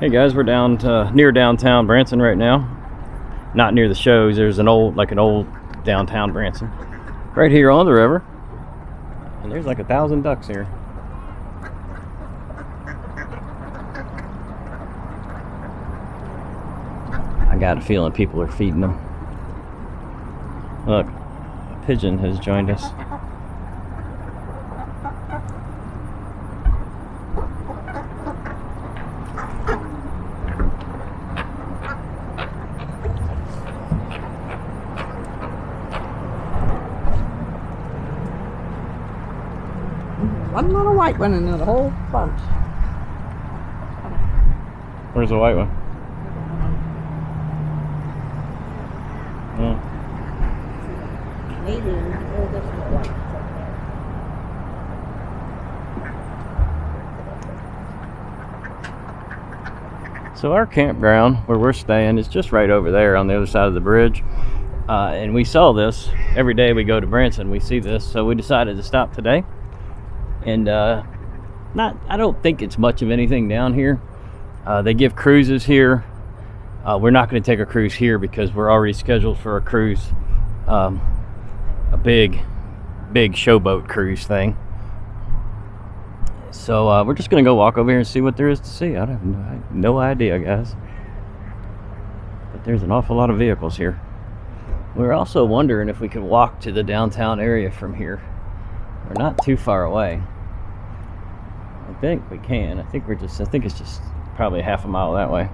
Hey guys, we're down to near downtown Branson right now. Not near the shows. There's an old downtown Branson right here on the river, and there's like 1,000 ducks here. I got a feeling people are feeding them. Look, a pigeon has joined us. One little white one and the whole bunch. Where's the white one? Oh. Maybe this one. So our campground where we're staying is just right over there on the other side of the bridge. And we saw this every day we go to Branson. We see this, so we decided to stop today. And I don't think it's much of anything down here. They give cruises here. We're not going to take a cruise here because we're already scheduled for a cruise, a big showboat cruise thing. So we're just going to go walk over here and see what there is to see. I have no idea, guys. But there's an awful lot of vehicles here. We're also wondering if we could walk to the downtown area from here. We're not too far away. I think we can. I think it's just probably half a mile that way.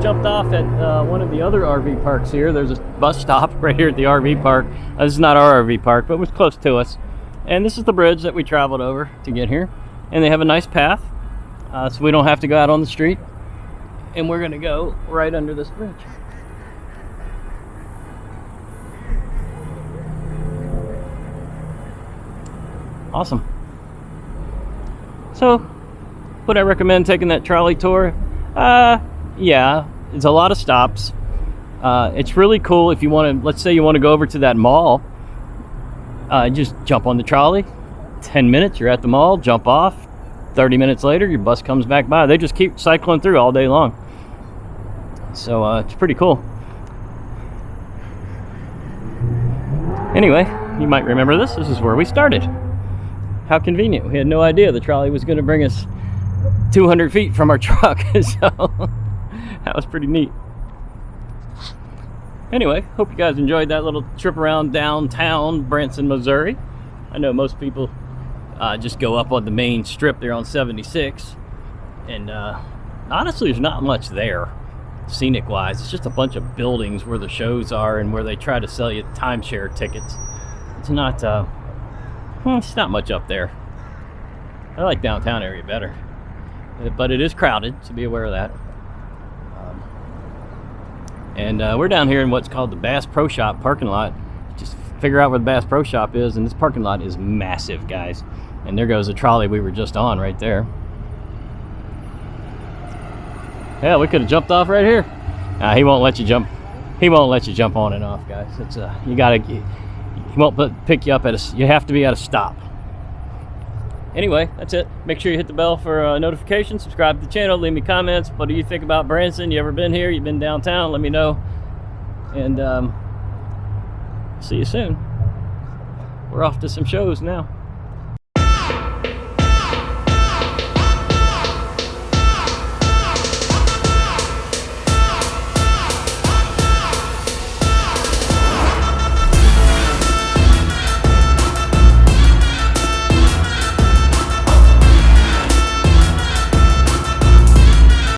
Jumped off at one of the other RV parks here. There's a bus stop right here at the RV park. This is not our RV park, but it was close to us. And this is the bridge that we traveled over to get here. And they have a nice path, so we don't have to go out on the street. And we're gonna go right under this bridge. Awesome. So, would I recommend taking that trolley tour? Yeah, it's a lot of stops. It's really cool if you want to, let's say you want to go over to that mall. Just jump on the trolley. 10 minutes, you're at the mall, jump off. 30 minutes later, your bus comes back by. They just keep cycling through all day long. So it's pretty cool. Anyway, you might remember this. This is where we started. How convenient. We had no idea the trolley was going to bring us 200 feet from our truck. So that was pretty neat. Anyway, hope you guys enjoyed that little trip around downtown Branson, Missouri. I know most people just go up on the main strip there on 76. And honestly, there's not much there, scenic wise. It's just a bunch of buildings where the shows are and where they try to sell you timeshare tickets. It's not much up there. I like downtown area better, but it is crowded, so be aware of that. And we're down here in what's called the Bass Pro Shop parking lot. Just figure out where the Bass Pro Shop is, and this parking lot is massive, guys. And there goes the trolley we were just on right there. Yeah, we could have jumped off right here. He won't let you jump. He won't let you jump on and off, guys. It's you gotta. He won't pick you up at a. You have to be at a stop. Anyway, that's it. Make sure you hit the bell for notifications. Subscribe to the channel. Leave me comments. What do you think about Branson? You ever been here? You've been downtown? Let me know. And see you soon. We're off to some shows now.